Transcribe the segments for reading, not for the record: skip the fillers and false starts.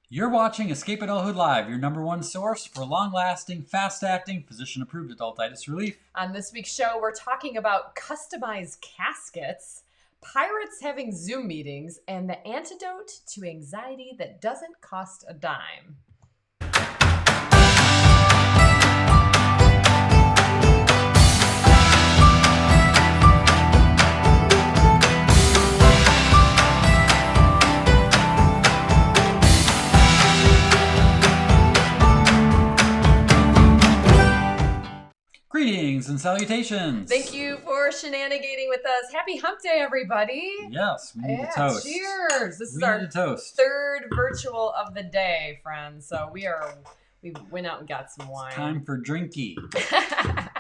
You're watching Escape Adulthood Live, your number one source for long-lasting, fast-acting, physician-approved adultitis relief. On this week's show, we're talking about customized caskets, pirates having Zoom meetings, and the antidote to anxiety that doesn't cost a dime. Greetings and salutations. Thank you for shenanigating with us. Happy Humpday, everybody. Yes, we need to toast. Cheers. This is our third virtual of the day, friends. So we went out and got some wine. It's time for drinky.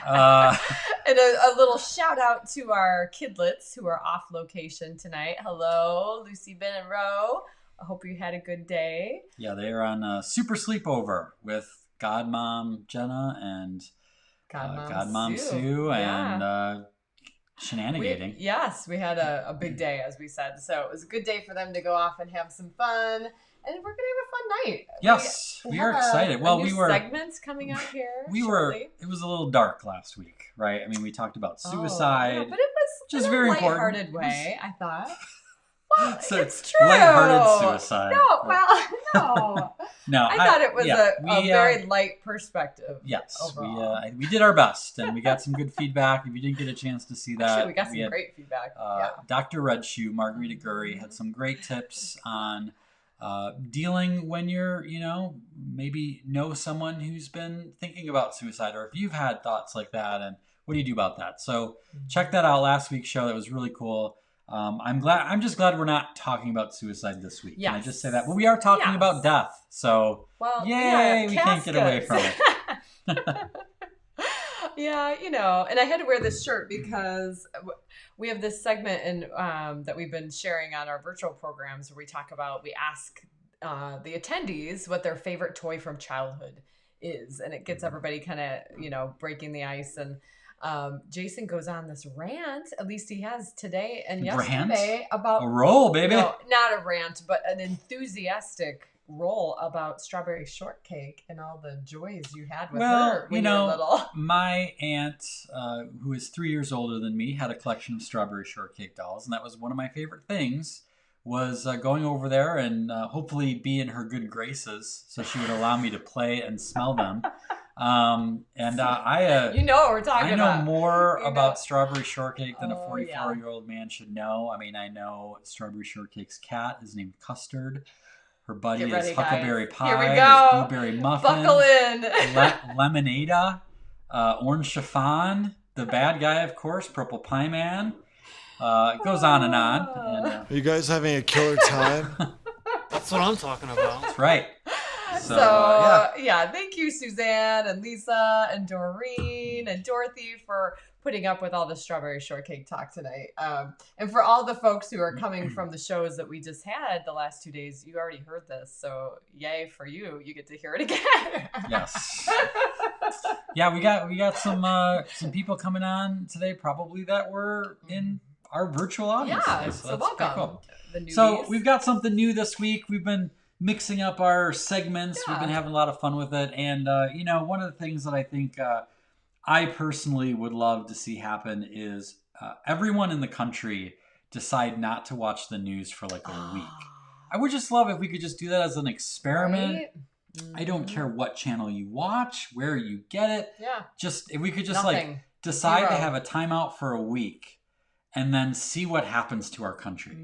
And a little shout out to our kidlets who are off location tonight. Hello, Lucy, Ben, and Ro. I hope you had a good day. Yeah, they are on a super sleepover with Godmom Jenna and Godmom Sue and shenanigating. We had a big day, as we said. So it was a good day for them to go off and have some fun. And we're going to have a fun night. Yes, we are excited. Well, we were segments coming up here. It was a little dark last week, right? I mean, we talked about suicide, but it was just in very a important lighthearted way, I thought. Well, so it's true. Lighthearted suicide. No. No, I thought it was a very light perspective. Yes, we did our best, and we got some good feedback. If you didn't get a chance to see that, actually, we got some great feedback. Dr. Redshoe, Margarita Gurry, had some great tips on dealing when you're, maybe know someone who's been thinking about suicide, or if you've had thoughts like that, and what do you do about that? So check that out. Last week's show, that was really cool. I'm just glad we're not talking about suicide this week. Yes. Can I just say that? Well, we are talking about death. So, yay, we can't get away from it. And I had to wear this shirt because we have this segment that we've been sharing on our virtual programs where we ask the attendees what their favorite toy from childhood is. And it gets everybody kind of, breaking the ice. And Jason goes on this rant, at least he has today and yesterday, about a roll, baby. No, not a rant, but an enthusiastic roll about strawberry shortcake and all the joys you had with her when you were little. My aunt, who is 3 years older than me, had a collection of strawberry shortcake dolls, and that was one of my favorite things. Was going over there and hopefully be in her good graces, so she would allow me to play and smell them. I what we're talking about. I know more about strawberry shortcake than a 44-year-old man should know. I mean, I know strawberry shortcake's cat is named Custard. Her buddy is Huckleberry Pie. Here we go. Blueberry Muffin. Buckle in. Lemonada. Orange Chiffon. The bad guy, of course, Purple Pie Man. It goes on and on. And, are you guys having a killer time? That's what I'm talking about. That's right. So thank you, Suzanne and Lisa and Doreen and Dorothy for putting up with all the strawberry shortcake talk tonight. And for all the folks who are coming from the shows that we just had the last 2 days, you already heard this. So yay for you. You get to hear it again. Yes. Yeah, we got some people coming on today probably that were in our virtual audience. Yeah, so welcome. Cool. The newbies. So we've got something new this week. We've been mixing up our segments. We've been having a lot of fun with it. And, one of the things that I think I personally would love to see happen is everyone in the country decide not to watch the news for like a week. I would just love if we could just do that as an experiment. Right? I don't care what channel you watch, where you get it. Yeah. Just if we could just decide to have a timeout for a week and then see what happens to our country.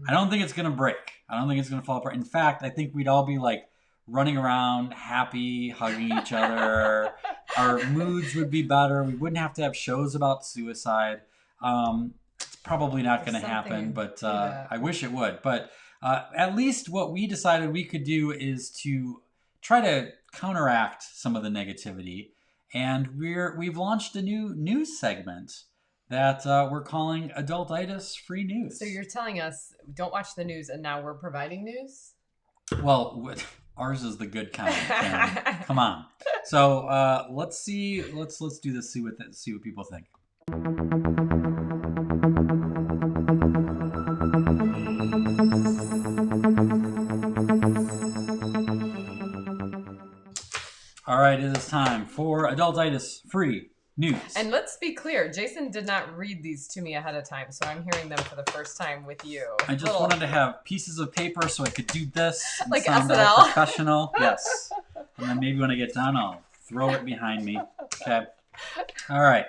I don't think it's going to break. I don't think it's going to fall apart. In fact, I think we'd all be like running around happy, hugging each other. Our moods would be better. We wouldn't have to have shows about suicide. It's probably not going to happen, but I wish it would. But at least what we decided we could do is to try to counteract some of the negativity. And we've launched a new news segment that we're calling Adultitis-Free News. So you're telling us don't watch the news, and now we're providing news? Well, ours is the good kind. Come on. So let's see. Let's do this. See what people think. right, it is time for Adultitis-Free news. And let's be clear, Jason did not read these to me ahead of time, so I'm hearing them for the first time with you. I just wanted to have pieces of paper so I could do this and like sound SNL? all professional. Yes. And then maybe when I get done, I'll throw it behind me. Okay. All right.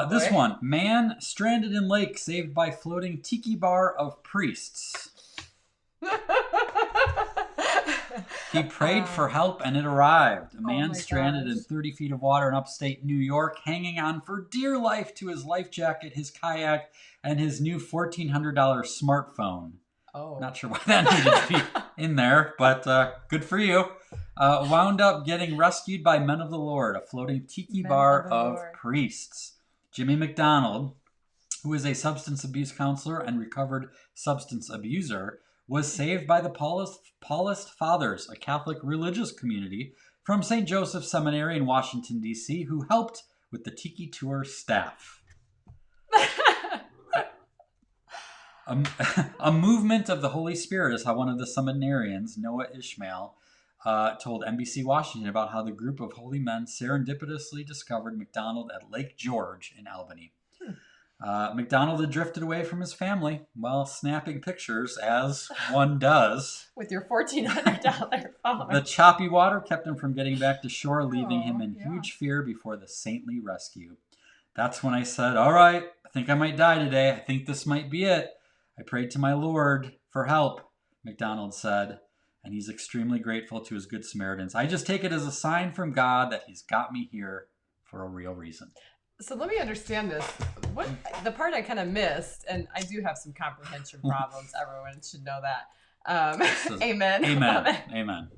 This one. Man stranded in lake saved by floating tiki bar of priests. He prayed for help and it arrived. A man stranded in 30 feet of water in upstate New York, hanging on for dear life to his life jacket, his kayak, and his new $1,400 smartphone. Oh. Not sure why that needed to be in there, but good for you. Wound up getting rescued by Men of the Lord, a floating tiki bar of priests. Jimmy McDonald, who is a substance abuse counselor and recovered substance abuser, was saved by the Paulist Fathers, a Catholic religious community from St. Joseph Seminary in Washington, D.C., who helped with the Tiki Tour staff. A movement of the Holy Spirit is how one of the seminarians, Noah Ishmael, told NBC Washington about how the group of holy men serendipitously discovered McDonald at Lake George in Albany. McDonald had drifted away from his family while snapping pictures, as one does. With your $1,400 phone. The choppy water kept him from getting back to shore, leaving him in huge fear before the saintly rescue. That's when I said, all right, I think I might die today. I think this might be it. I prayed to my Lord for help, McDonald said, and he's extremely grateful to his good Samaritans. I just take it as a sign from God that he's got me here for a real reason. So let me understand this. What the part I kind of missed, and I do have some comprehension problems. Everyone should know that. Amen. Amen.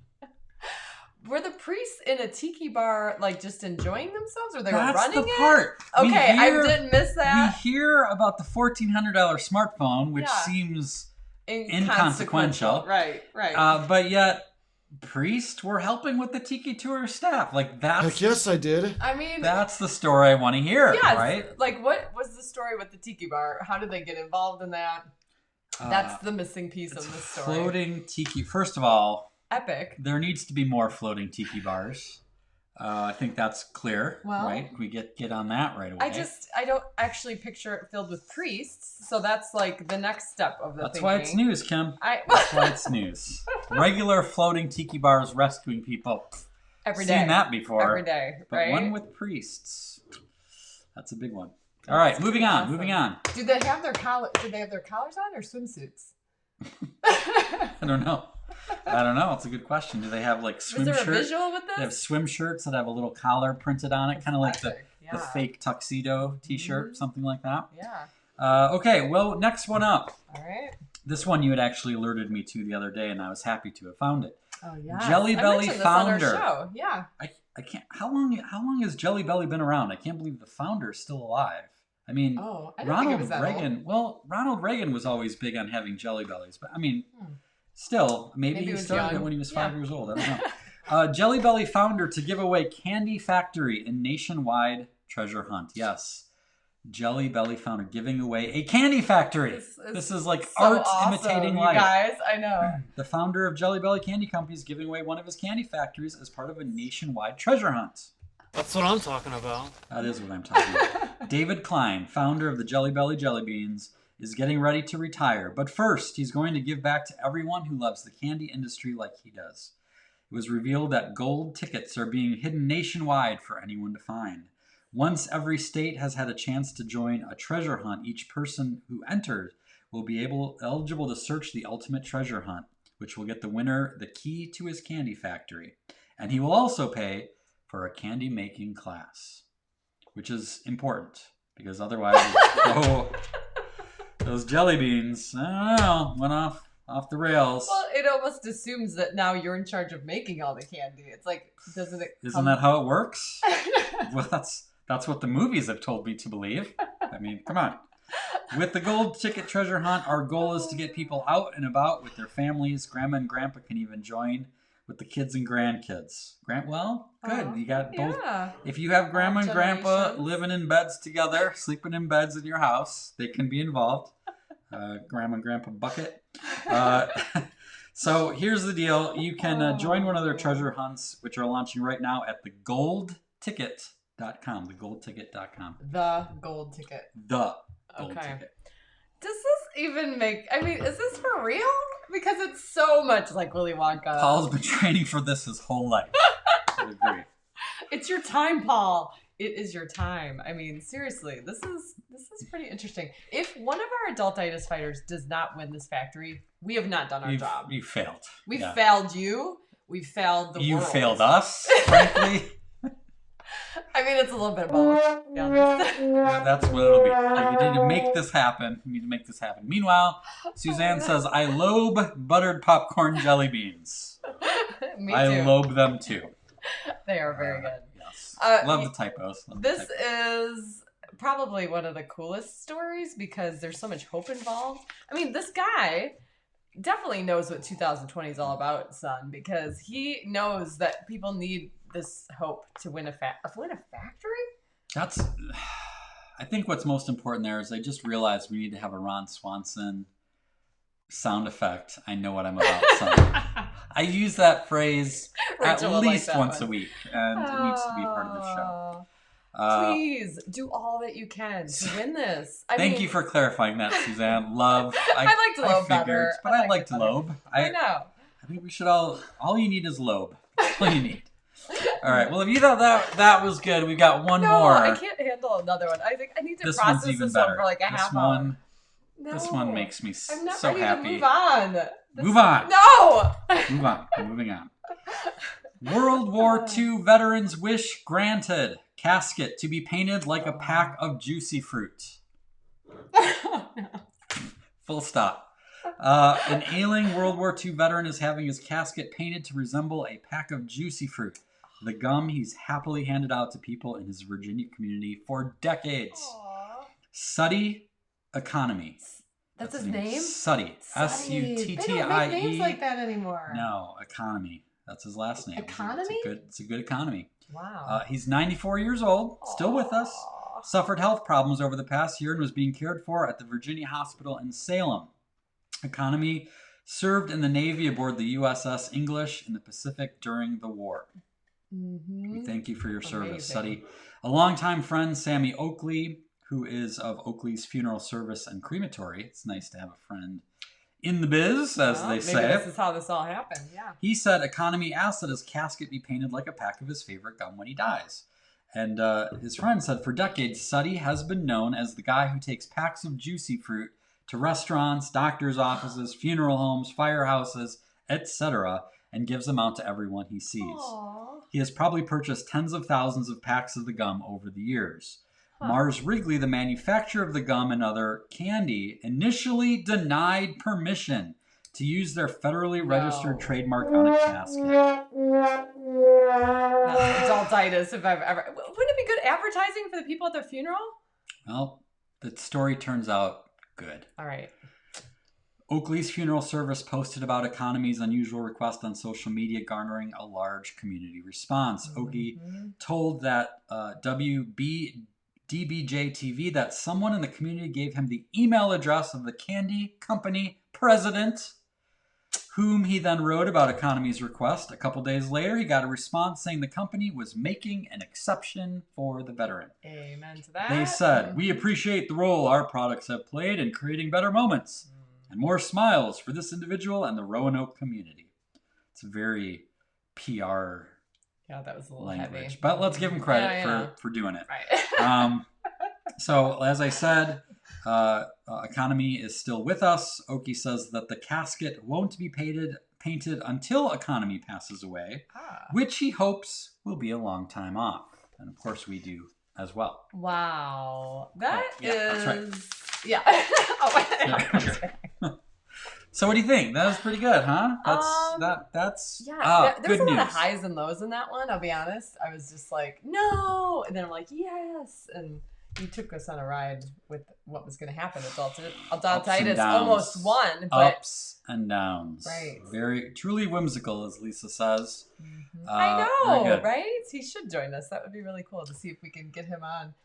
Were the priests in a tiki bar, like, just enjoying themselves, or they were running it? That's the part. Okay, I didn't miss that. We hear about the $1,400 smartphone, which seems inconsequential. Right. But yet, priests were helping with the Tiki Tour staff. Like, that's... Heck yes, I did. I mean... That's the story I want to hear, right? Like, what was the story with the tiki bar? How did they get involved in that? That's the missing piece of the story. Floating tiki... First of all... Epic. There needs to be more floating tiki bars. I think that's clear, right? We get on that right away. I don't actually picture it filled with priests, so that's like the next step of the That's thinking. why it's news, Kim. That's why it's news. Regular floating tiki bars rescuing people. Every day. Seen that before. Every day, right? But one with priests. That's a big one. All right, moving on. Do they have their collars on or swimsuits? I don't know. It's a good question. Do they have like swim shirts? Is there a visual with this? They have swim shirts that have a little collar printed on it, kind of like the fake tuxedo t-shirt, something like that. Yeah. Okay, well, next one up. All right. This one you had actually alerted me to the other day, and I was happy to have found it. Oh yeah. Jelly Belly founder. This on our show. Yeah. I can't. How long has Jelly Belly been around? I can't believe the founder is still alive. I mean, Ronald Reagan. Well, Ronald Reagan was always big on having Jelly Bellies, but I mean, still, maybe he started it when he was 5 years old. I don't know. Jelly Belly founder to give away candy factory in nationwide treasure hunt. Yes, Jelly Belly founder giving away a candy factory. This is like so art imitating life. Guys, I know. The founder of Jelly Belly Candy Company is giving away one of his candy factories as part of a nationwide treasure hunt. That's what I'm talking about. That is what I'm talking about. David Klein, founder of the Jelly Belly Jelly Beans, is getting ready to retire. But first, he's going to give back to everyone who loves the candy industry like he does. It was revealed that gold tickets are being hidden nationwide for anyone to find. Once every state has had a chance to join a treasure hunt, each person who entered will be eligible to search the ultimate treasure hunt, which will get the winner the key to his candy factory. And he will also pay for a candy making class, which is important because otherwise those jelly beans, I don't know, went off the rails. Well, it almost assumes that now you're in charge of making all the candy. It's like, Isn't that how it works? Well, that's what the movies have told me to believe. I mean, come on. With the gold ticket treasure hunt, our goal is to get people out and about with their families. Grandma and Grandpa can even join with the kids and grandkids. Good. You got both. Yeah. If you have Grandma and Grandpa living in beds together, sleeping in beds in your house, they can be involved. Grandma and Grandpa bucket. So here's the deal. You can join one of their treasure hunts, which are launching right now at thegoldticket.com. Thegoldticket.com. The gold ticket. The gold ticket. Does this even make... I mean, is this for real? Because it's so much like Willy Wonka. Paul's been training for this his whole life. I agree. It's your time, Paul. It is your time. I mean, seriously, this is pretty interesting. If one of our Adultitis fighters does not win this factory, we have not done our job. You failed. We failed you. We failed the world. You failed us, frankly. I mean, it's a little bit of both. That's what it'll be. Like, you need to make this happen. You need to make this happen. Meanwhile, Suzanne says, I lobe buttered popcorn jelly beans. Me too. I lobe them too. They are very good. Yes. Love the typos. This is probably one of the coolest stories because there's so much hope involved. I mean, this guy definitely knows what 2020 is all about, son, because he knows that people need this hope to win a factory. That's, I think what's most important there is I just realized we need to have a Ron Swanson sound effect. I know what I'm about, son. I use that phrase at least once a week, and it needs to be part of the show. Please do all that you can to win this. Thank you for clarifying that, Suzanne. Love. I like to lobe better. But I like to lobe. I know. I think we should all you need is lobe. All you need. All right. Well, if you thought that was good, we got one more. I can't handle another one. I think I need to process this one for like a half hour. No. This one makes me I'm not so ready happy. To move on. Move on. No. Move on. I'm moving on. World War II veterans' wish granted. Casket to be painted like a pack of juicy fruit. Full stop. An ailing World War II veteran is having his casket painted to resemble a pack of juicy fruit. The gum he's happily handed out to people in his Virginia community for decades. Aww. Suddy Economy. That's his name? Suddy. S-U-T-T-I-E. They don't make names like that anymore. No, Economy. That's his last name. Economy? It's a good economy. Wow. He's 94 years old, still with us. Suffered health problems over the past year and was being cared for at the Virginia Hospital in Salem. Economy served in the Navy aboard the USS English in the Pacific during the war. Mm-hmm. We thank you for your service, Suddy. A longtime friend, Sammy Oakley, who is of Oakley's Funeral Service and Crematory. It's nice to have a friend in the biz, as they say. Maybe this is how this all happened, yeah. He said Economy asked that his casket be painted like a pack of his favorite gum when he dies. And his friend said, for decades, Suddy has been known as the guy who takes packs of juicy fruit to restaurants, doctors' offices, funeral homes, firehouses, etc., and gives them out to everyone he sees. Aww. He has probably purchased tens of thousands of packs of the gum over the years. Mars Wrigley, the manufacturer of the gum and other candy, initially denied permission to use their federally registered trademark on a casket. Adultitis, if I've ever... Wouldn't it be good advertising for the people at their funeral? Well, the story turns out good. All right. Oakley's funeral service posted about Economy's unusual request on social media, garnering a large community response. Oakley told that DBJ-TV that someone in the community gave him the email address of the candy company president, whom he then wrote about Economy's request. A couple days later, he got a response saying the company was making an exception for the veteran. Amen to that. They said, we appreciate the role our products have played in creating better moments and more smiles for this individual and the Roanoke community. It's very PR that was a little language. heavy. But let's give him credit for doing it. Right. So, as I said, Economy is still with us. Oki says that the casket won't be painted until Economy passes away, which he hopes will be a long time off. And of course we do as well. Wow. That is... That's right. Yeah. So what do you think? That was pretty good, huh? That's there's good a lot news. of highs and lows in that one, I'll be honest. I was just like, no, and then I'm like, yes, and you took us on a ride with what was going to happen. Adultitis almost won, but ups and downs. Right. Very truly whimsical, as Lisa says. I know, right? He should join us. That would be really cool to see if we can get him on.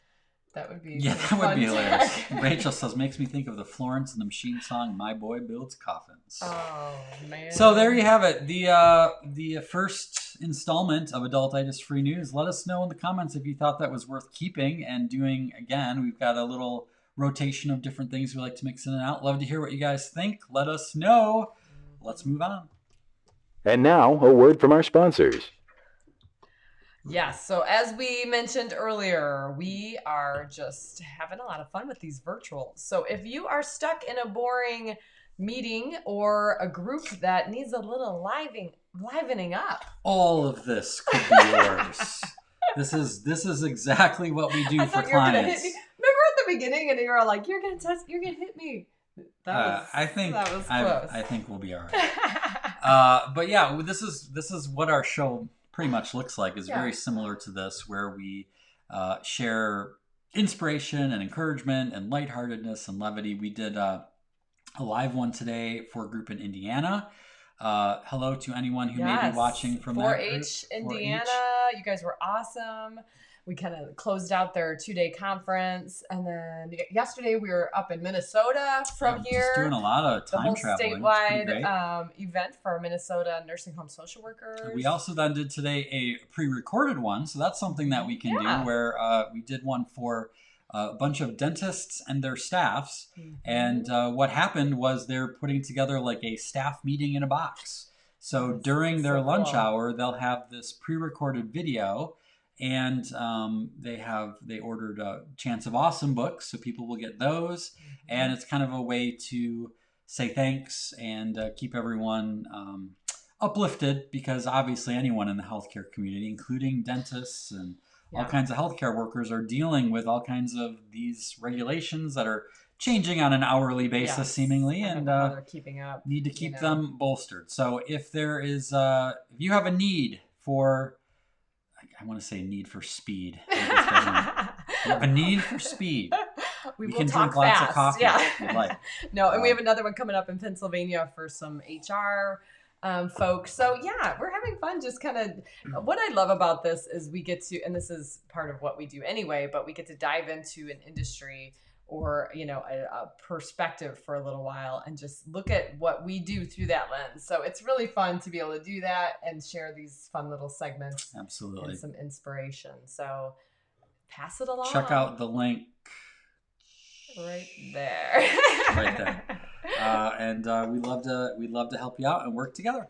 That would be that would be hilarious. Rachel says, makes me think of the Florence and the Machine song, My Boy Builds Coffins. Oh, man. So there you have it. The first installment of Adultitis Free News. Let us know in the comments if you thought that was worth keeping and doing again. We've got a little rotation of different things we like to mix in and out. Love to hear what you guys think. Let us know. Let's move on. And now, a word from our sponsors. Yes, so as we mentioned earlier, we are just having a lot of fun with these virtuals. So if you are stuck in a boring meeting or a group that needs a little livening up, all of this could be yours. This is exactly what we do for clients. Remember at the beginning, and you were like, "You're gonna hit me." I think that was close. I think we'll be all right. But yeah, this is what our show pretty much looks like. Is very similar to this, where we share inspiration and encouragement and lightheartedness and levity. We did a live one today for a group in Indiana. Hello to anyone who may be watching from 4-H Indiana. 4-H. You guys were awesome. We kind of closed out their 2-day conference, and then yesterday we were up in Minnesota from here. Just doing a lot of time traveling. The whole statewide event for Minnesota nursing home social workers. We also then did today a pre-recorded one, so that's something that we can do, where we did one for a bunch of dentists and their staffs, and what happened was they're putting together like a staff meeting in a box. So during their lunch hour, they'll have this pre-recorded video. And they ordered Chance of Awesome books, so people will get those. And it's kind of a way to say thanks and keep everyone uplifted, because obviously anyone in the healthcare community, including dentists and all kinds of healthcare workers, are dealing with all kinds of these regulations that are changing on an hourly basis, seemingly, and they're keeping up. Need to keep them bolstered. So if there is, if you have a need for, I want to say need for speed. You have a need for speed. We can drink lots of coffee. If you'd like. No, and we have another one coming up in Pennsylvania for some HR folks. So yeah, we're having fun. Just kind of, what I love about this is we get to, and this is part of what we do anyway, but we get to dive into an industry or, a perspective for a little while and just look at what we do through that lens. So it's really fun to be able to do that and share these fun little segments. Absolutely. And some inspiration. So pass it along. Check out the link. Right there. Right there. And we'd love to help you out and work together.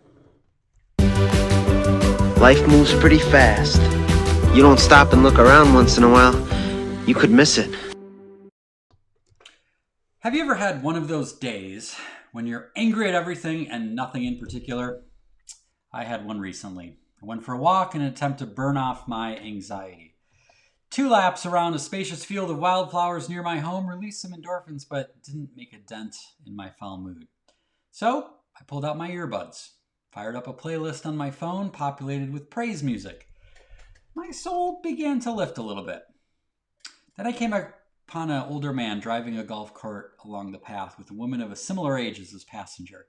Life moves pretty fast. You don't stop and look around once in a while, you could miss it. Have you ever had one of those days when you're angry at everything and nothing in particular? I had one recently. I went for a walk in an attempt to burn off my anxiety. 2 laps around a spacious field of wildflowers near my home released some endorphins, but didn't make a dent in my foul mood. So I pulled out my earbuds, fired up a playlist on my phone populated with praise music. My soul began to lift a little bit. Then I came upon an older man driving a golf cart along the path with a woman of a similar age as his passenger.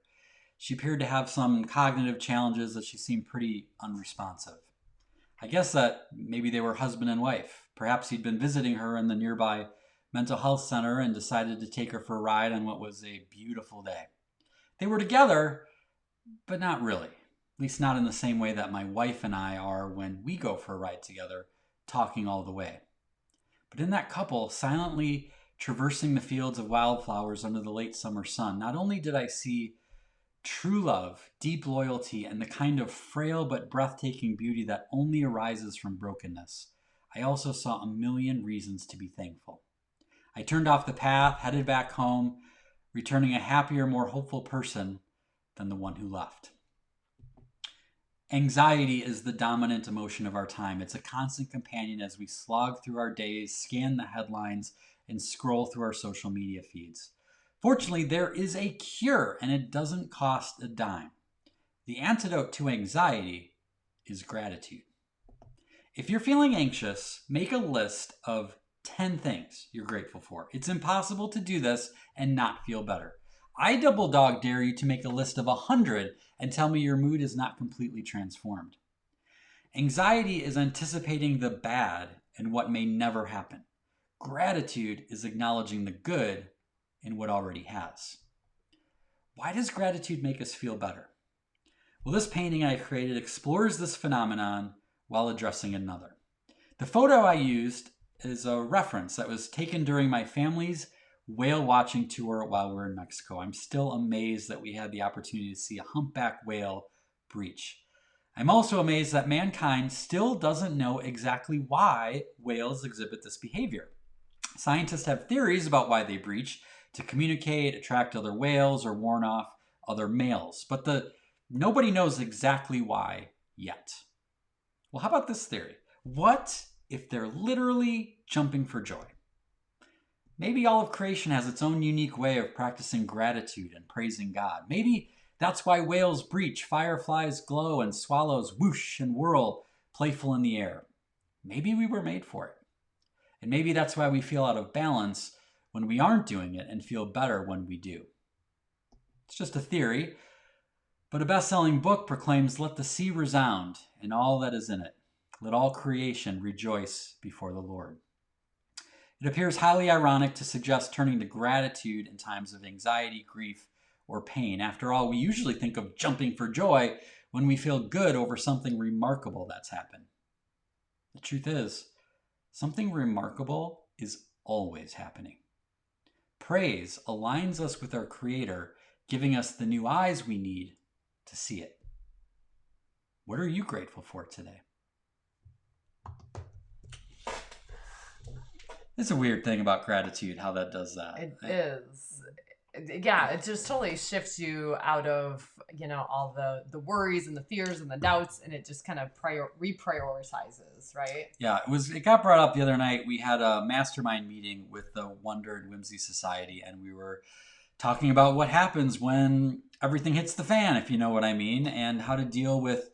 She appeared to have some cognitive challenges that she seemed pretty unresponsive. I guess that maybe they were husband and wife. Perhaps he'd been visiting her in the nearby mental health center and decided to take her for a ride on what was a beautiful day. They were together, but not really. At least not in the same way that my wife and I are when we go for a ride together, talking all the way. But in that couple, silently traversing the fields of wildflowers under the late summer sun, not only did I see true love, deep loyalty, and the kind of frail but breathtaking beauty that only arises from brokenness, I also saw a million reasons to be thankful. I turned off the path, headed back home, returning a happier, more hopeful person than the one who left. Anxiety is the dominant emotion of our time. It's a constant companion as we slog through our days, scan the headlines, and scroll through our social media feeds. Fortunately, there is a cure, and it doesn't cost a dime. The antidote to anxiety is gratitude. If you're feeling anxious, make a list of 10 things you're grateful for. It's impossible to do this and not feel better. I double dog dare you to make a list of 100 and tell me your mood is not completely transformed. Anxiety is anticipating the bad and what may never happen. Gratitude is acknowledging the good in what already has. Why does gratitude make us feel better? Well, this painting I created explores this phenomenon while addressing another. The photo I used is a reference that was taken during my family's whale watching tour while we were in Mexico. I'm still amazed that we had the opportunity to see a humpback whale breach. I'm also amazed that mankind still doesn't know exactly why whales exhibit this behavior. Scientists have theories about why they breach, to communicate, attract other whales, or warn off other males. But nobody knows exactly why yet. Well, how about this theory? What if they're literally jumping for joy? Maybe all of creation has its own unique way of practicing gratitude and praising God. Maybe that's why whales breach, fireflies glow, and swallows whoosh and whirl, playful in the air. Maybe we were made for it. And maybe that's why we feel out of balance when we aren't doing it and feel better when we do. It's just a theory, but a best-selling book proclaims, "Let the sea resound and all that is in it. Let all creation rejoice before the Lord." It appears highly ironic to suggest turning to gratitude in times of anxiety, grief, or pain. After all, we usually think of jumping for joy when we feel good over something remarkable that's happened. The truth is, something remarkable is always happening. Praise aligns us with our Creator, giving us the new eyes we need to see it. What are you grateful for today? It's a weird thing about gratitude, how that does that. It is. Yeah, it just totally shifts you out of, all the worries and the fears and the doubts, and it just kind of reprioritizes, right? Yeah, it got brought up the other night. We had a mastermind meeting with the Wonder and Whimsy Society, and we were talking about what happens when everything hits the fan, if you know what I mean, and how to deal with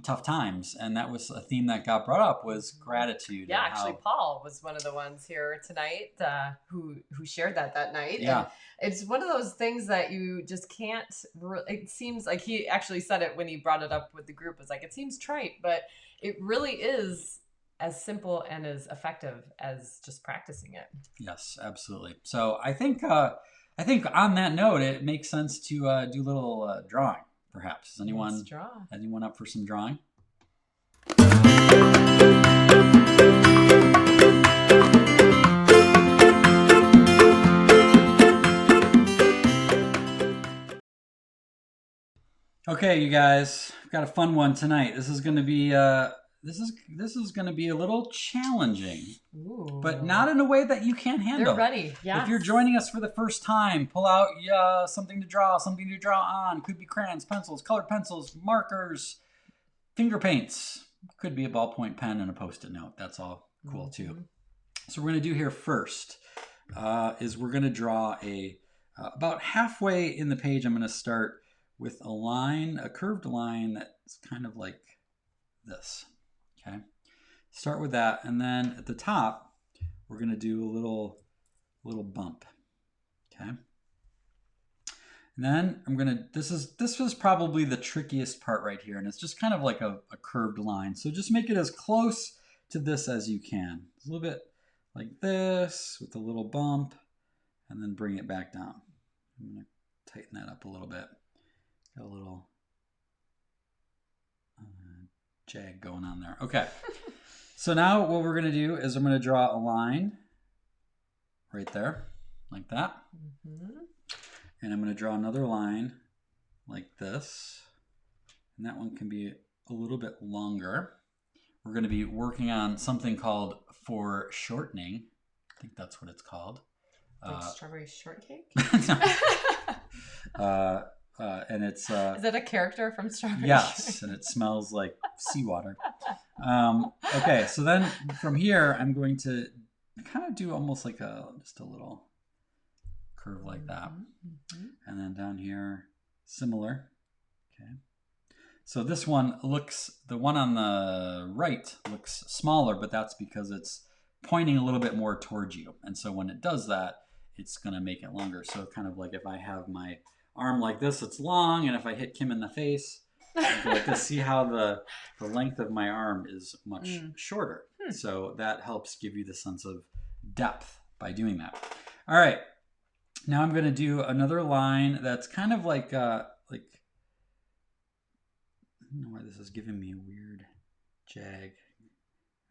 tough times. And that was a theme that got brought up, was gratitude. Yeah, actually Paul was one of the ones here tonight who shared that night. Yeah. And it's one of those things that you just can't, it seems like he actually said it when he brought it up with the group. It's like, it seems trite, but it really is as simple and as effective as just practicing it. Yes, absolutely. So I think on that note, it makes sense to do a little drawing. Perhaps. Is anyone up for some drawing? Okay, you guys, I've got a fun one tonight. This is going to be this is going to be a little challenging. Ooh. But not in a way that you can't handle. They're ready. Yeah. If you're joining us for the first time, pull out something to draw on. Could be crayons, pencils, colored pencils, markers, finger paints. Could be a ballpoint pen and a Post-it note. That's all cool too. So what we're going to do here first is we're going to draw about halfway in the page. I'm going to start with a curved line that's kind of like this. Okay. Start with that, and then at the top, we're going to do a little bump. Okay. And then this was probably the trickiest part right here, and it's just kind of like a curved line. So just make it as close to this as you can. A little bit like this with a little bump, and then bring it back down. I'm going to tighten that up a little bit. Got a little jag going on there. Okay. So now what we're going to do is I'm going to draw a line right there, like that. And I'm going to draw another line like this. And that one can be a little bit longer. We're going to be working on something called foreshortening. I think that's what it's called. Like strawberry shortcake? And it's... is that a character from Strawberry Yes, and it smells like seawater. Okay, so then from here, I'm going to kind of do almost like just a little curve like that. And then down here, similar. Okay. So this one the one on the right looks smaller, but that's because it's pointing a little bit more towards you. And so when it does that, it's going to make it longer. So kind of like if I have my arm like this, it's long, and if I hit Kim in the face, like to see how the length of my arm is much shorter. So that helps give you the sense of depth by doing that. All right. Now I'm going to do another line that's kind of like I don't know why this is giving me a weird jag.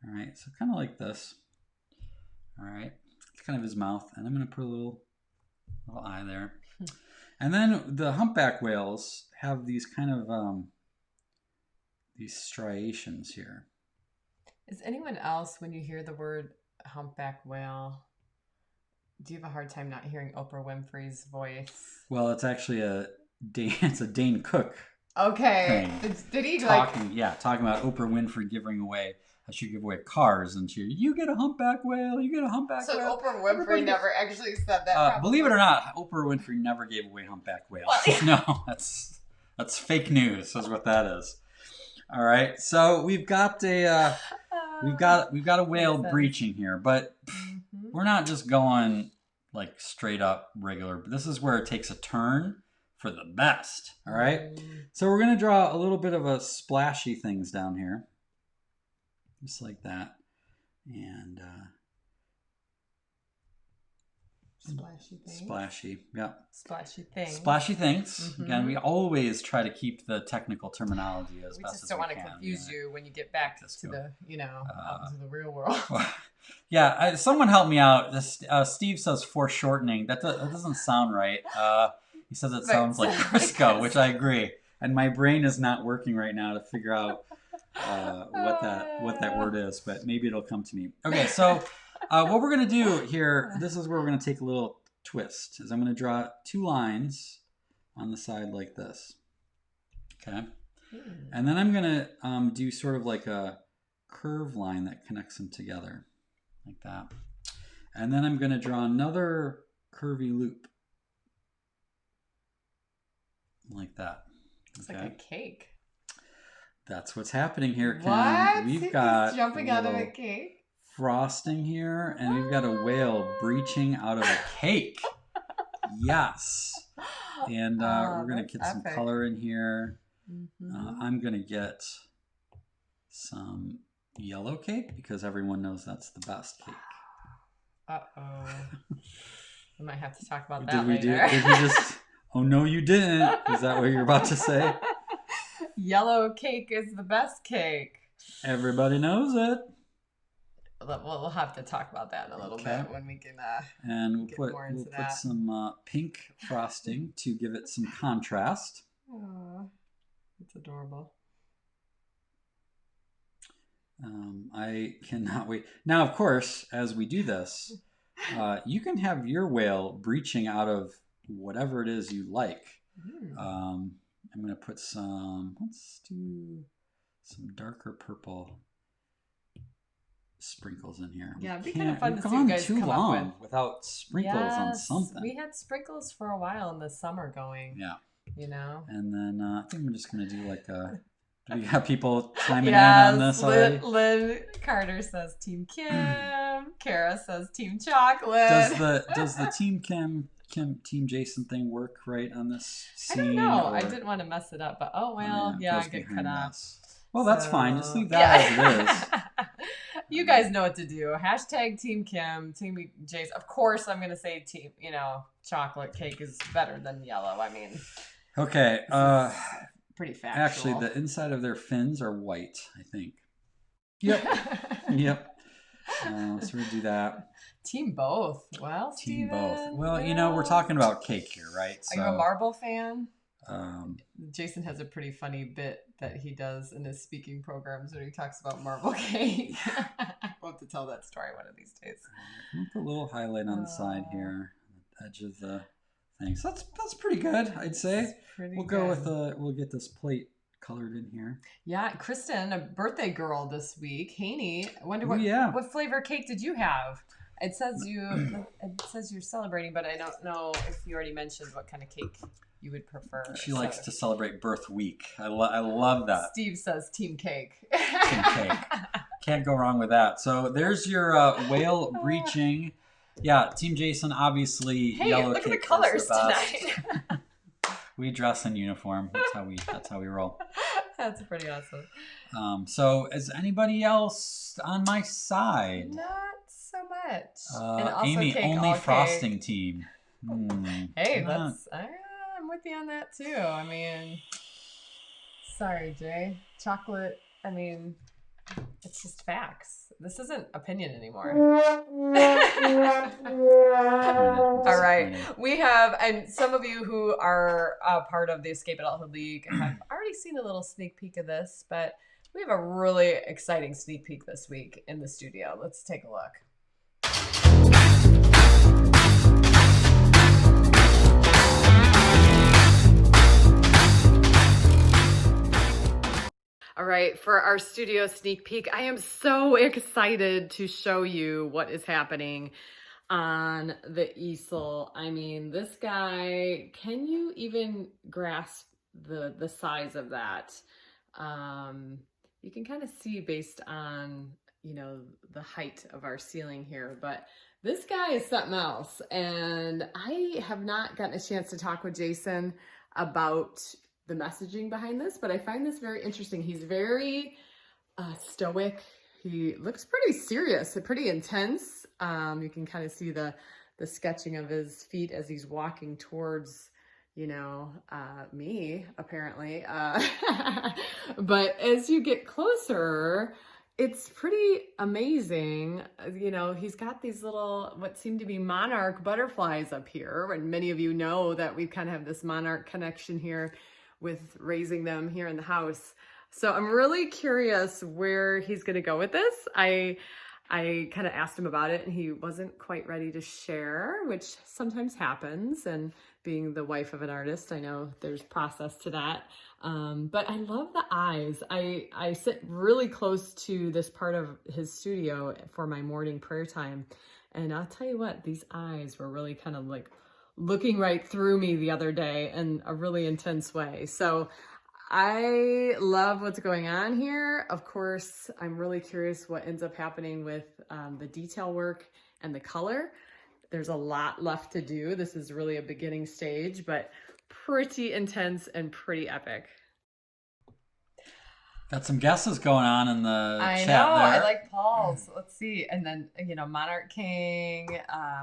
All right, so kind of like this. All right, it's kind of his mouth, and I'm going to put a little eye there. And then the humpback whales have these kind of these striations here. Is anyone else, when you hear the word humpback whale, do you have a hard time not hearing Oprah Winfrey's voice? Well, it's actually it's a Dane Cook. Okay. Did he talking about Oprah Winfrey giving away? She give away cars, and you get a humpback whale. You get a humpback whale. So Oprah Winfrey never actually said that. Believe it or not, Oprah Winfrey never gave away humpback whales. No, that's fake news. Is what that is. All right, so we've got a whale breaching here, but we're not just going like straight up regular. This is where it takes a turn for the best. All right, so we're gonna draw a little bit of a splashy things down here. Just like that. And splashy things. Splashy, yeah. Splashy things. Splashy things. Again, we always try to keep the technical terminology as best as we can. We just don't want to confuse you when you get back to the, out into the real world. Yeah, someone help me out. Steve says foreshortening. That doesn't sound right. He says it sounds like Crisco, which I agree. And my brain is not working right now to figure out what that word is, but maybe it'll come to me. Okay, so what we're going to do here, this is where we're going to take a little twist, is I'm going to draw 2 lines on the side like this. Okay. And then I'm going to do sort of like a curve line that connects them together, like that. And then I'm going to draw another curvy loop, like that. It's like a cake. That's what's happening here, Kim. What? We've got jumping out of a cake. Frosting here, and we've got a whale breaching out of a cake. Yes. And we're going to get some color in here. I'm going to get some yellow cake because everyone knows that's the best cake. Uh-oh. We might have to talk about that later. Did we just... Oh, no, you didn't. Is that what you're about to say? Yellow cake is the best cake. Everybody knows it. We'll have to talk about that in a little bit when we can and get we'll more into that. put some pink frosting to give it some contrast. Oh, it's adorable. I cannot wait. Now, of course, as we do this, you can have your whale breaching out of whatever it is you like. I'm going to put let's do some darker purple sprinkles in here. Yeah, it'd be kind of fun to see you guys come up with. Without sprinkles on something. We had sprinkles for a while in the summer going. Yeah. And then I think we're just going to do like a... Do we have people chiming in on this already? Lynn Carter says Team Kim. Kara says Team Chocolate. Does the Team Kim Team Jason thing work right on this scene? I don't know. I didn't want to mess it up, but I get cut off. Well, that's fine. Just leave that as it is. You guys know what to do. Hashtag Team Kim, Team Jason. Of course, I'm going to say Team, chocolate cake is better than yellow. I mean. Okay. Pretty factual. Actually, the inside of their fins are white, I think. Yep. Yep. So we'll do that. Team both. Well, Team Steven, both. Well, we're talking about cake here, right? Are you a marble fan? Jason has a pretty funny bit that he does in his speaking programs where he talks about marble cake. We'll have to tell that story one of these days. We'll put a little highlight on the side here, the edge of the thing. So that's pretty good, I'd say. We'll go with we'll get this plate colored in here. Yeah, Kristen, a birthday girl this week. Haney, I wonder what flavor cake did you have? It says you're celebrating, but I don't know if you already mentioned what kind of cake you would prefer. She likes to celebrate birth week. I love that. Steve says team cake. Team cake. Can't go wrong with that. So there's your whale breaching. Yeah, Team Jason, obviously. Hey, yellow look cake at the colors tonight. We dress in uniform. That's how we roll. That's pretty awesome. So is anybody else on my side? Not so And also Amy, cake, only all frosting cake. team. Hey, I'm with you on that too. I mean, sorry, Jay. Chocolate, I mean, it's just facts. This isn't opinion anymore. All right. We have, and some of you who are part of the Escape Adulthood League have already seen a little sneak peek of this, but we have a really exciting sneak peek this week in the studio. Let's take a look. All right, for our studio sneak peek, I am so excited to show you what is happening on the easel. I mean, this guy, can you even grasp the size of that? You can kind of see based on, you know, the height of our ceiling here, but this guy is something else. And I have not gotten a chance to talk with Jason about the messaging behind this, but I find this very interesting. He's very stoic. He looks pretty serious and pretty intense. You can kind of see the sketching of his feet as he's walking towards, you know, me, apparently. But as you get closer, it's pretty amazing. You know, he's got these little, what seem to be monarch butterflies up here. And many of you know that we kind of have this monarch connection here with raising them here in the house. So I'm really curious where he's going to go with this. I kind of asked him about it and he wasn't quite ready to share, which sometimes happens. And being the wife of an artist, I know there's process to that. But I love the eyes. I sit really close to this part of his studio for my morning prayer time. And I'll tell you what, these eyes were really kind of like looking right through me the other day in a really intense way. So I love what's going on here. Of course, I'm really curious what ends up happening with the detail work and the color. There's a lot left to do. This is really a beginning stage, but pretty intense and pretty epic. Got some guesses going on in the chat there. I like Paul's. Let's see. And then, you know, Monarch King,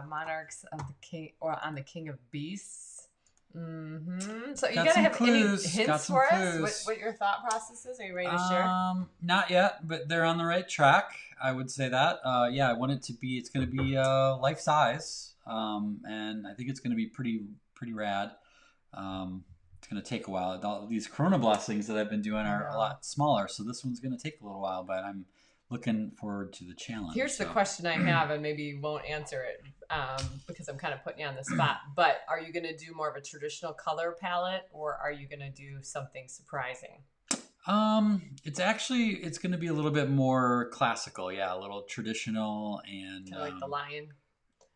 Monarchs of the King, or on the King of Beasts. So you gotta have clues. Any hints for us? What your thought process is? Are you ready to share? Not yet, but they're on the right track. I would say that. Yeah, I want it to be. It's going to be life size, and I think it's going to be pretty rad. It's going to take a while. These Corona blessings that I've been doing are a lot smaller, so this one's going to take a little while. But I'm looking forward to the challenge. Here's the question I have, and maybe you won't answer it because I'm kind of putting you on the spot. But are you going to do more of a traditional color palette, or are you going to do something surprising? It's going to be a little bit more classical. Yeah, a little traditional and kind of like the lion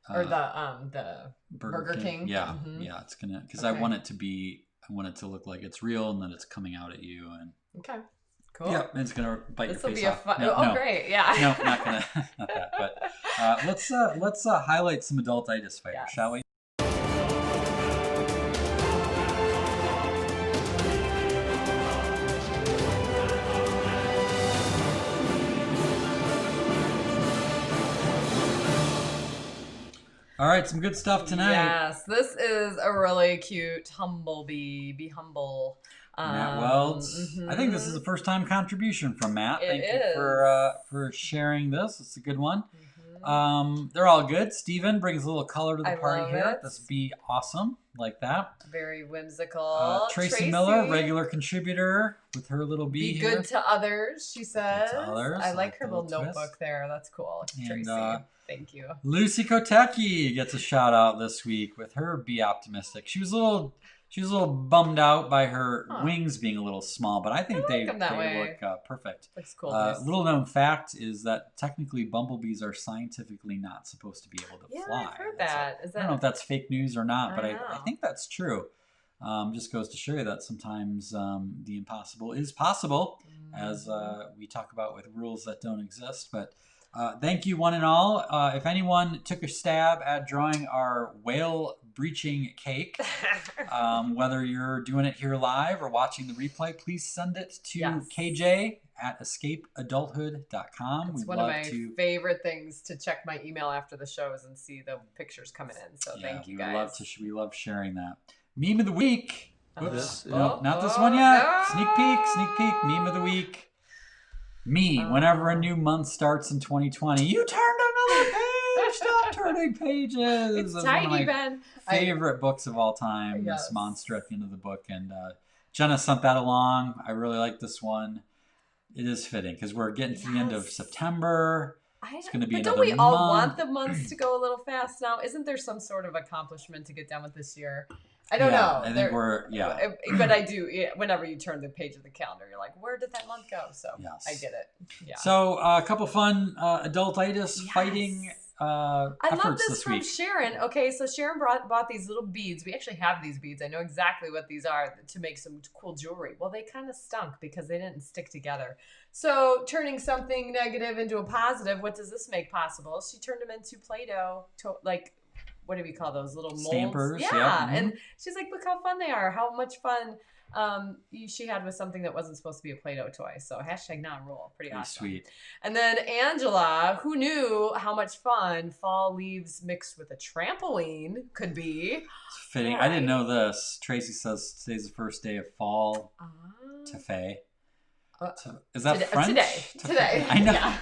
or the Burger King. Yeah, yeah. It's gonna because I want it to look like it's real and that it's coming out at you and. Okay. Cool. Yeah, and it's gonna bite your face off. This will be a fun. No. Great! Yeah. No, not gonna. Not that. But let's highlight some Adultitis Fighters, shall we? All right, some good stuff tonight. Yes, this is a really cute Humblebee. Be humble. Matt Welds. I think this is a first-time contribution from Matt. Thank you for sharing this. It's a good one. They're all good. Steven brings a little color to the party here. This would be awesome, like that. Very whimsical. Tracy Miller, regular contributor, with her little bee here. Be good to others, she says. Good to others. I like her little notebook there. That's cool, Tracy. Thank you. Lucy Kotecki gets a shout out this week with her Be Optimistic. She was a little bummed out by her wings being a little small, but I think they look perfect. Looks cool. Little known fact is that technically bumblebees are scientifically not supposed to be able to fly. Yeah, I've heard that. I don't know if that's fake news or not, but I think that's true. Just goes to show you that sometimes the impossible is possible, as we talk about with rules that don't exist. But thank you, one and all. If anyone took a stab at drawing our whale breaching cake. Whether you're doing it here live or watching the replay, please send it to KJ at escapeadulthood.com. It's one of my favorite things to check my email after the shows and see the pictures coming in. So thank you guys. We love sharing that. Meme of the week. Oops. Not this one yet. No. Sneak peek. Meme of the week. Me, whenever a new month starts in 2020, you turned another page. Stop turning pages. It's That's tiny, one of my Ben. favorite books of all time. Yes. This monster at the end of the book. And Jenna sent that along. I really like this one. It is fitting because we're getting to the end of September. It's going to be another month. But don't we all want the months to go a little fast now? Isn't there some sort of accomplishment to get done with this year? I don't know. I think But I do. Whenever you turn the page of the calendar, you're like, where did that month go? So I get it. Yeah. So a couple fun adultitis fighting I efforts love this this from week. Sharon. Okay, so Sharon bought these little beads. We actually have these beads. I know exactly what these are to make some cool jewelry. Well, they kind of stunk because they didn't stick together. So turning something negative into a positive, what does this make possible? She turned them into Play-Doh, what do we call those little molds? Stampers. Yeah, Mm-hmm. and she's like, look how fun they are. How much fun she had with something that wasn't supposed to be a Play-Doh toy. So #NotRule. Pretty awesome. Sweet. And then Angela, who knew how much fun fall leaves mixed with a trampoline could be. It's fitting. I didn't know this. Tracy says today's the first day of fall. Taffé. Is that French? Today. I know. Yeah.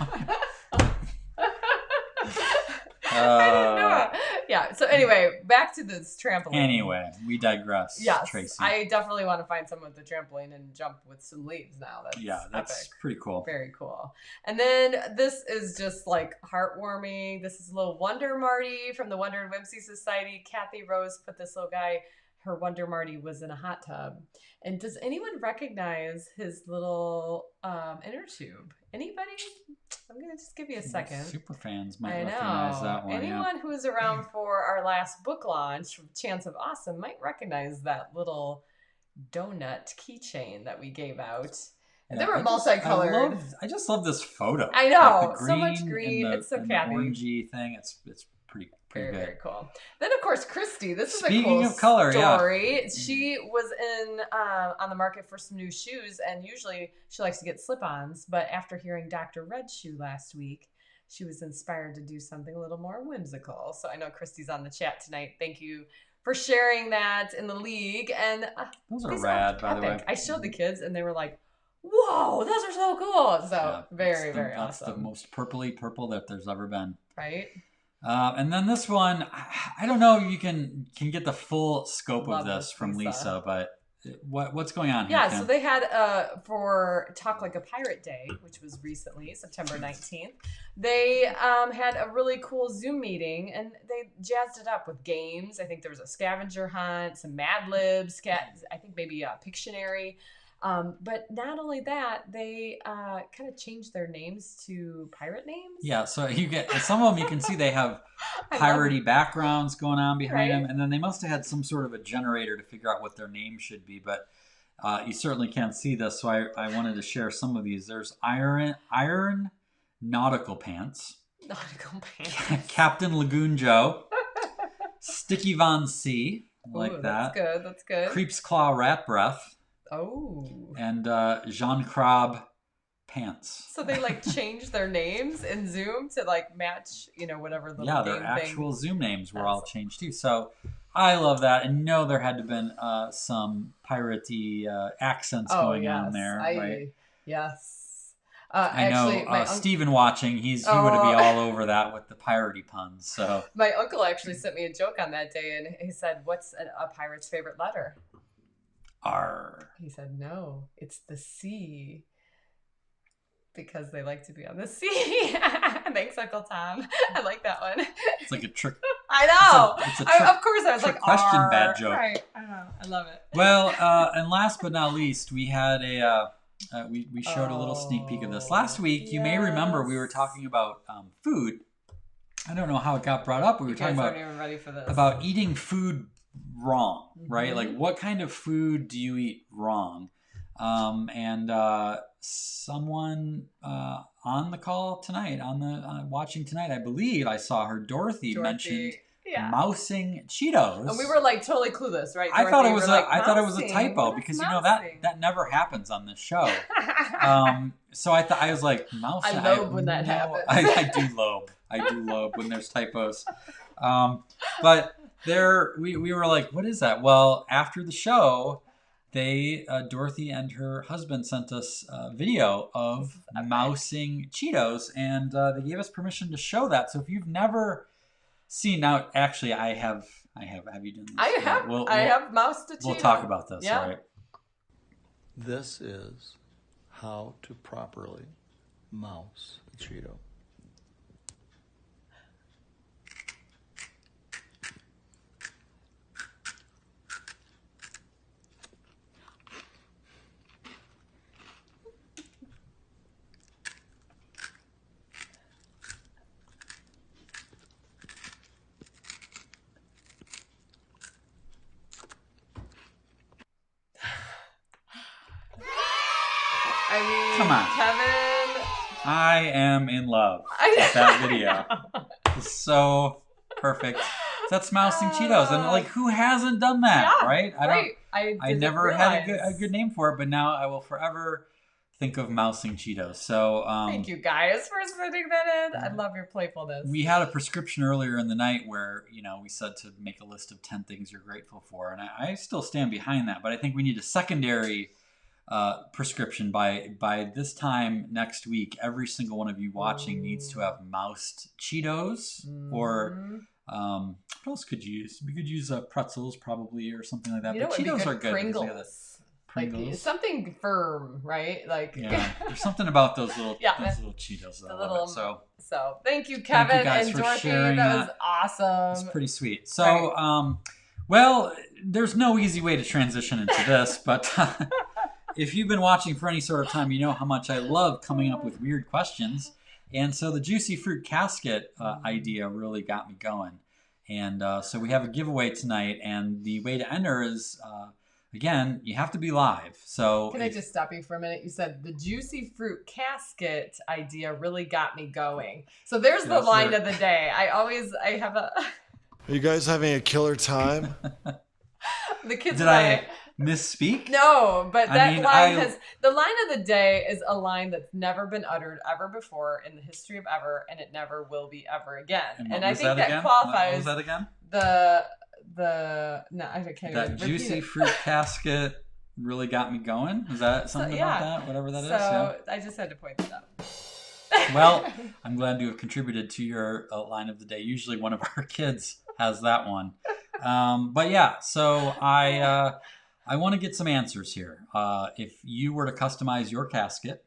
I didn't know. Yeah. So anyway, back to this trampoline. Anyway, we digress. Yes, Tracy. I definitely want to find someone with a trampoline and jump with some leaves now. That's epic. Pretty cool. Very cool. And then this is just like heartwarming. This is a little Wonder Marty from the Wonder and Whimsy Society. Kathy Rose put this little guy. Her Wonder Marty was in a hot tub. And does anyone recognize his little inner tube? Anybody? I'm going to just give you a second. Super fans might recognize that one. Anyone who's around for our last book launch, Chance of Awesome, might recognize that little donut keychain that we gave out. And they were multicolored. I just love this photo. I know. Like the So much green green. and It's so the Kathy. orangey thing. It's pretty Very, good. very cool. Then, of course, Christy. This is a Speaking cool of color, story. She was on the market for some new shoes, and usually she likes to get slip-ons. But after hearing Dr. Red's shoe last week, she was inspired to do something a little more whimsical. So I know Christy's on the chat tonight. Thank you for sharing that in the league. And those are rad, by the way. I showed the kids, and they were like, "Whoa, those are so cool!" So Yeah, very that's awesome. the most purpley purple that there's ever been. Right? And then this one, I don't know if you can get the full scope Love of this this, from Lisa. Lisa, but what's going on here? Yeah, Kim? so they had for Talk Like a Pirate Day, which was recently, September 19th, they had a really cool Zoom meeting, and they jazzed it up with games. I think there was a scavenger hunt, some Mad Libs, I think maybe a Pictionary. But not only that, they kind of changed their names to pirate names. Yeah, so you get some of them. You can see they have piratey backgrounds going on behind them, and then they must have had some sort of a generator to figure out what their name should be. But you certainly can't see this, so I wanted to share some of these. There's Iron Nautical Pants, Captain Lagoon Joe, Sticky Von C, like that. That's good. Creep's Claw Rat Breath. Oh. And Jean Crab Pants. So they like changed their names in Zoom to like match, whatever the their actual Zoom names were all changed too. So I love that, and there had to have been some piratey accents going on there, right? Yes. I know Steven watching, he would be all over that with the piratey puns. So my uncle actually sent me a joke on that day, and he said, "What's a pirate's favorite letter?" R. He said, "No, it's the C, because they like to be on the sea." Thanks, Uncle Tom. I like that one. It's like a trick. I know. It's a trick, of course, I was like, question R. bad joke. Right. I know. I love it. Well, and last but not least, we had we showed a little sneak peek of this last week. You may remember we were talking about food. I don't know how it got brought up. We were talking about even ready for this. About eating food wrong, right? Like, what kind of food do you eat wrong? And someone on the call tonight, watching tonight, I believe I saw her, Dorothy mentioned mousing Cheetos. And we were like totally clueless, right? I thought it was I thought it was a typo because that never happens on this show. So I was like mousing. I lobe when that happens. I do lobe when there's typos. But we were like, what is that? Well, after the show, Dorothy and her husband sent us a video of mousing Cheetos, and they gave us permission to show that. So if you've never seen, now actually I have you done this? I have moused a Cheeto. We'll talk about this, all right? This is how to properly mouse a Cheeto. I mean, come on, Kevin. I am in love with that video. It's so perfect. That's mousing Cheetos, and like, who hasn't done that, right? I never had a good name for it, but now I will forever think of mousing Cheetos. So thank you guys for sending that in. I love your playfulness. We had a prescription earlier in the night where we said to make a list of 10 things you're grateful for, and I still stand behind that. But I think we need a secondary prescription by this time next week. Every single one of you watching needs to have moused Cheetos, or what else could you use? We could use pretzels probably, or something like that. But Cheetos are good. Pringles. Like something firm, right? Like there's something about those little Cheetos that I love it. So thank you, Kevin and Dorothy. That was awesome. It's pretty sweet. So well, there's no easy way to transition into this, but if you've been watching for any sort of time, you know how much I love coming up with weird questions. And so the juicy fruit casket idea really got me going. And so we have a giveaway tonight, and the way to enter is again, you have to be live. So can I just stop you for a minute? You said the juicy fruit casket idea really got me going. So there's the line of the day. I have a. Are you guys having a killer time? The kids. Did I misspeak? No, but line has the line of the day is a line that's never been uttered ever before in the history of ever, and it never will be ever again. And I think that qualifies. What was that again? I can't that even juicy repeat it. fruit casket really got me going. Is that something about that? Whatever that is. So I just had to point that out. Well, I'm glad to have contributed to your line of the day. Usually one of our kids has that one. But yeah, so I want to get some answers here. If you were to customize your casket,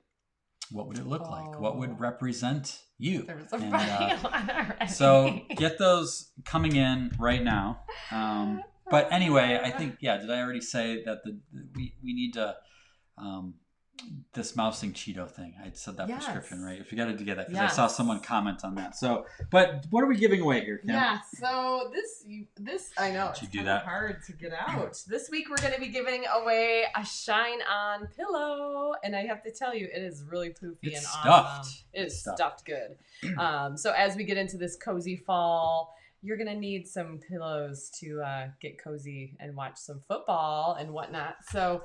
what would it look like? What would represent you? There's a funny one already. So get those coming in right now. But anyway, I think, did I already say that we need to this mousing Cheeto thing? I said that prescription, right? If you got to get that, because I saw someone comment on that. So, but what are we giving away here, Kim? Yeah, so this I know it's kind of hard to get out. This week we're going to be giving away a Shine On pillow, and I have to tell you, it is really poofy and awesome. It is stuffed good. So as we get into this cozy fall, you're going to need some pillows to get cozy and watch some football and whatnot. So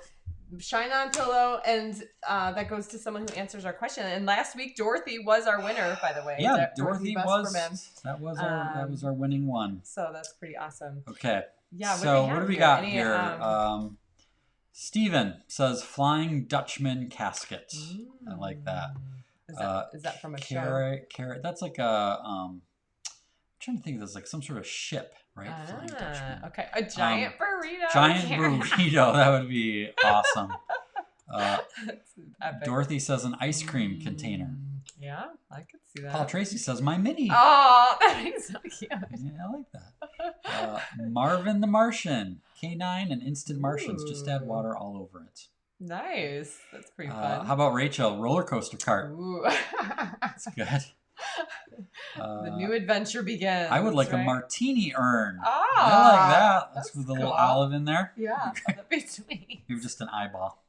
Shine On pillow, and that goes to someone who answers our question. And last week, Dorothy was our winner, by the way. Yeah, Dorothy was. That was our winning one. So that's pretty awesome. Okay. Yeah. So what do we got here? Steven says flying Dutchman casket. I like that. Is that from a show? Carrot. That's like a. I'm trying to think of this, like some sort of ship. Right? Okay. A giant burrito. Burrito. That would be awesome. Dorothy says an ice cream container. Yeah, I could see that. Paul Tracy says my mini. Oh, that is so cute. Yeah, I like that. Marvin the Martian. K9 and instant Martians. Just add water all over it. Nice. That's pretty fun. How about Rachel? Roller coaster cart. Ooh. That's good. The new adventure begins. I would like a martini urn. Ah, I like that. That's with a little olive in there. Yeah, that'd be sweet. You're just an eyeball.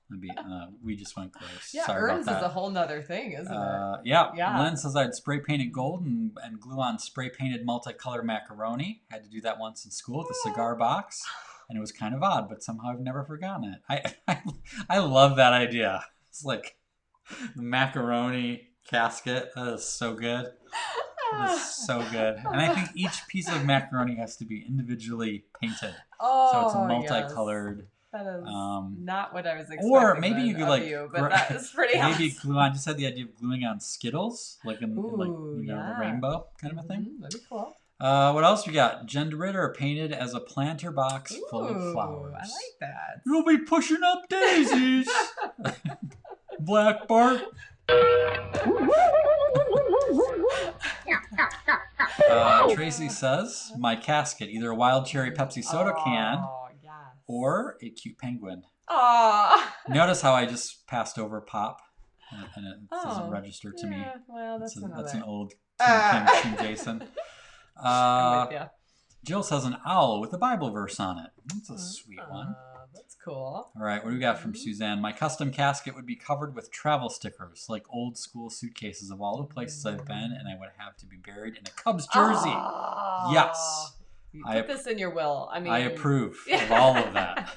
We just went close. Yeah, Sorry urns about that. is a whole nother thing, isn't it? Yeah. Lynn says I'd spray painted gold and glue on spray painted multicolored macaroni. Had to do that once in school with a cigar box, and it was kind of odd, but somehow I've never forgotten it. I love that idea. It's like the macaroni casket. That is so good. That is so good. And I think each piece of macaroni has to be individually painted. So it's multicolored. Yes. That is not what I was expecting. Or maybe you could but that is pretty awesome. Maybe glue on. Just had the idea of gluing on Skittles, like in the rainbow kind of a thing. That'd be cool. What else we got? Genderit painted as a planter box full of flowers. I like that. You'll be pushing up daisies. Black Bart. Tracy says, my casket, either a wild cherry Pepsi soda can or a cute penguin. Notice how I just passed over Pop and it doesn't register to me. Well, that's an old Kim Jason. Jill says an owl with a Bible verse on it. That's a sweet one. That's cool. All right, what do we got from Suzanne? My custom casket would be covered with travel stickers, like old school suitcases of all the places I've been, and I would have to be buried in a Cubs jersey. Yes. You put this in your will. I mean, I approve of all of that.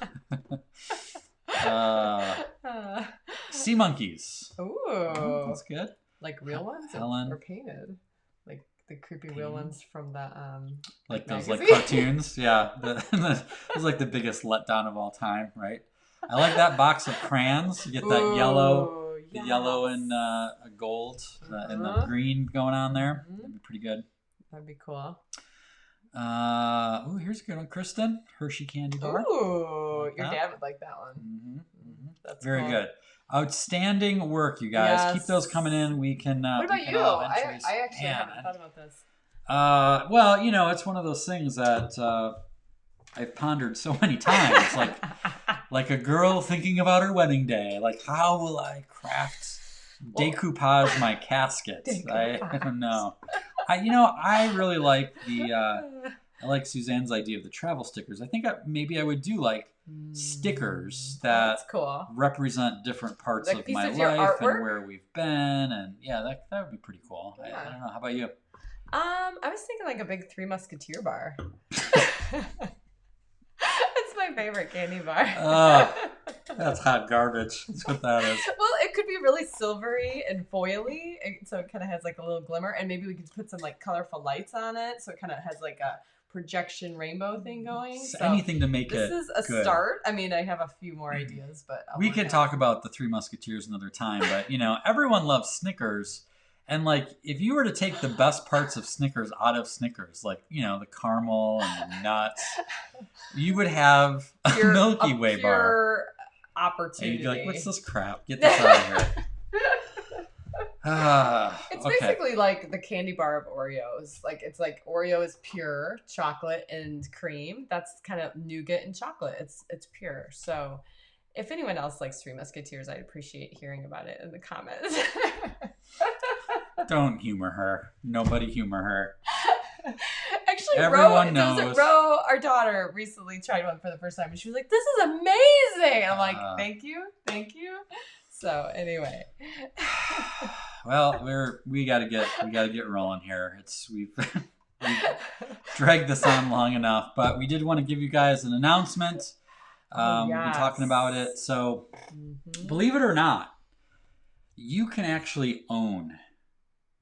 Sea monkeys. Ooh. That's good. Like real ones or painted? Like the creepy real ones from the like those magazine? like cartoons. Yeah. It was like the biggest letdown of all time, right? I like that box of crayons. You get that yellow, the yellow and a gold and the green going on there. That'd be pretty good. That'd be cool. Here's a good one. Kristen, Hershey candy bar. Ooh, your dad would like that one. That's very cool. good. Outstanding work, you guys. Yes. Keep those coming in. We can. What about you? I actually haven't thought about this. Well, it's one of those things that I've pondered so many times. like a girl thinking about her wedding day. Like, how will I craft decoupage my casket? I don't know. I really like I like Suzanne's idea of the travel stickers. I think maybe I would do like stickers that represent different parts of my life and where we've been, and that would be pretty cool. I don't know. How about you? I was thinking like a big Three Musketeer bar. It's my favorite candy bar. That's hot garbage. That's what that is. Well, it could be really silvery and foily, so it kind of has like a little glimmer, and maybe we could put some like colorful lights on it, so it kind of has like a projection rainbow thing going. So anything to make this it is a good. Start. I mean, I have a few more ideas, but we could talk about the Three Musketeers another time. But everyone loves Snickers. And like, if you were to take the best parts of Snickers out of Snickers, like, the caramel and the nuts, you would have a Milky Way bar. Opportunity. And you'd be like, what's this crap? Get this out of here. It's basically like the candy bar of Oreos. Like, it's like Oreo is pure chocolate and cream. That's kind of nougat and chocolate. It's pure. So if anyone else likes Three Musketeers, I'd appreciate hearing about it in the comments. Don't humor her. Nobody humor her. Actually, everyone knows. Ro, our daughter, recently tried one for the first time, and she was like, "This is amazing!" And I'm like, "Thank you." So anyway, well, we gotta get rolling here. We've dragged this on long enough, but we did want to give you guys an announcement. We've been talking about it, so believe it or not, you can actually own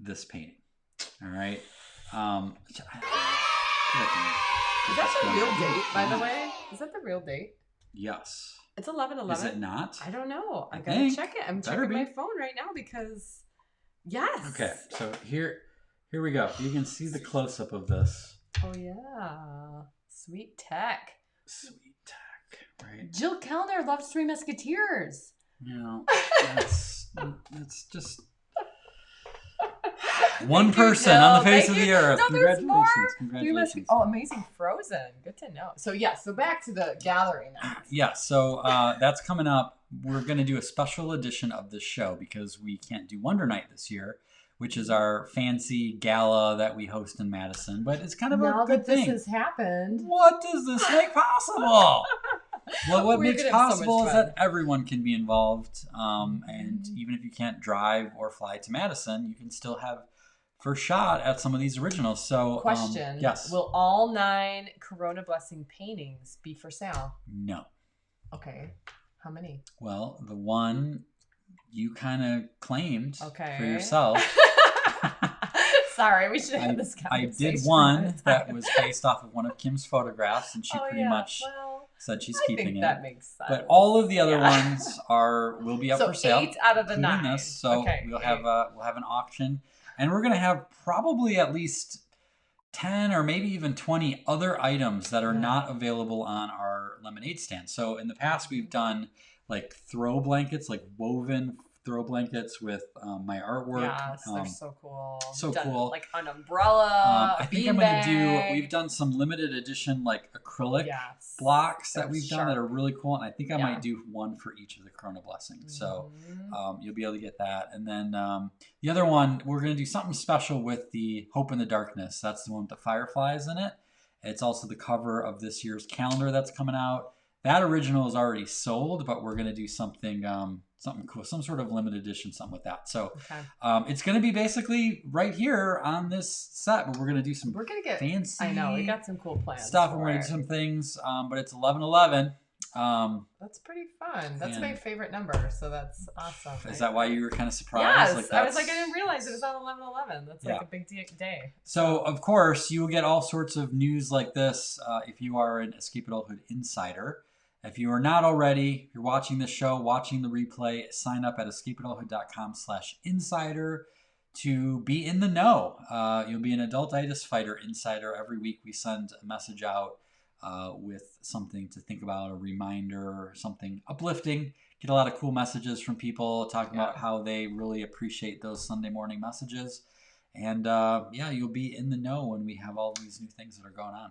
this painting. All right. Is that the real date, by the way? Is that the real date? Yes. It's 11/11. Is it not? I don't know. I gotta check it. I'm checking my phone right now because yes. Okay, so here we go. You can see the close up of this. Oh yeah, sweet tech. Sweet tech, right? Jill Kellner loves Three Musketeers. It's just one person on the face of the earth. No, Congratulations. Congratulations. Amazing Frozen. Good to know. So so back to the gallery now. Yeah, so that's coming up. We're going to do a special edition of this show because we can't do Wonder Night this year, which is our fancy gala that we host in Madison. But it's kind of a good thing. Now that this has happened. What does this make possible? Well, what makes possible so is that everyone can be involved. And even if you can't drive or fly to Madison, you can still have first shot at some of these originals. So, question. Yes. Will all 9 Corona Blessing paintings be for sale? No. Okay. How many? Well, the one you kind of claimed for yourself. Sorry, we should have this conversation. I did one that was based off of one of Kim's photographs, and she pretty much said she's keeping it. I think that makes sense. But all of the other ones will be up for sale. 8 out of the 9. This. So we'll have an auction, and we're gonna have probably at least 10 or maybe even 20 other items that are not available on our lemonade stand. So in the past, we've done like throw blankets, like woven throw blankets with my artwork. Yes, they're so cool. So cool. Like an umbrella. I think I'm going to do. We've done some limited edition like acrylic blocks that we've done that are really cool, and I think I might do one for each of the Corona Blessings. So you'll be able to get that, and then the other one we're going to do something special with the Hope in the Darkness. That's the one with the fireflies in it. It's also the cover of this year's calendar that's coming out. That original is already sold, but we're going to do something something cool, some sort of limited edition, something with that. So it's going to be basically right here on this set, but we're going to do some fancy. I know, we got some cool plans stuff. We're going to do some things, but it's 11/11. That's pretty fun. That's my favorite number, so that's awesome. Is that why you were kind of surprised? Yes, I was like, I didn't realize it was on 11/11. That's like a big day. So of course you will get all sorts of news like this if you are an Escape Adulthood insider. If you are not already, you're watching this show, watching the replay, sign up at escapeadulthood.com/insider to be in the know. You'll be an Adultitis Fighter insider. Every week we send a message out with something to think about, a reminder, or something uplifting. Get a lot of cool messages from people talking about how they really appreciate those Sunday morning messages. And you'll be in the know when we have all these new things that are going on.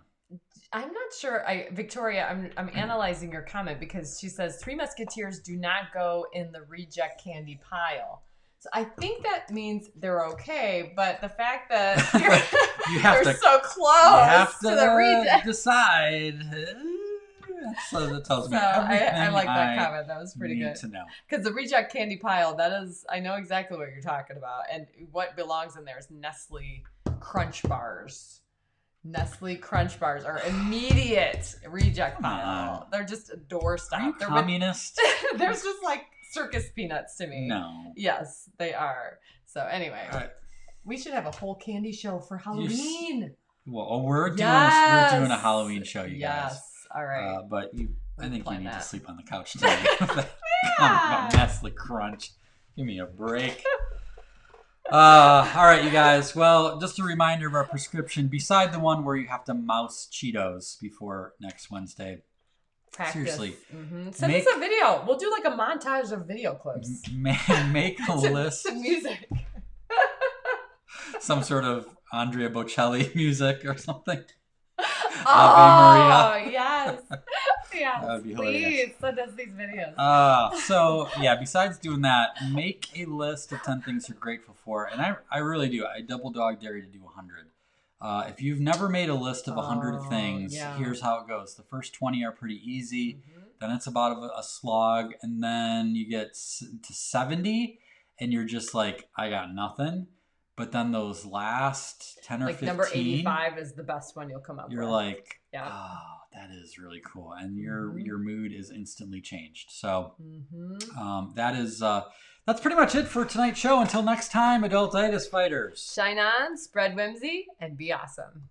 I'm not sure. Victoria, I'm analyzing your comment because she says 3 Musketeers do not go in the reject candy pile. So I think that means they're okay, but the fact that they're so close to the reject. Decide. That tells me I like that comment. That was pretty good. To know. Because the reject candy pile, I know exactly what you're talking about. And what belongs in there is Nestle Crunch Bars. Nestle Crunch Bars are immediate reject pile. They're just a doorstop. Are you communist? They're just like circus peanuts to me. No. Yes, they are. So anyway, we should have a whole candy show for Halloween. Well, we're doing a Halloween show, you guys. Yes. All right. But I think you need to sleep on the couch tonight. About Nestle Crunch. Give me a break. All right, you guys. Well, just a reminder of our prescription. Beside the one where you have to mouse Cheetos before next Wednesday. Practice. Seriously. Send us a video. We'll do like a montage of video clips. Make a list. To music. Some sort of Andrea Bocelli music or something. Oh, yes. Yes, that would be please hilarious. send us these videos. Besides doing that, make a list of 10 things you're grateful for. And I really do. I double dog dare you to do 100. If you've never made a list of 100 things, here's how it goes. The first 20 are pretty easy. Then it's about a slog. And then you get to 70 and you're just like, I got nothing. But then those last 10 or 15. Like number 85 is the best one you'll come up with. You're like, oh, that is really cool. And your mood is instantly changed. So that's pretty much it for tonight's show. Until next time, Adultitis Fighters. Shine on, spread whimsy, and be awesome.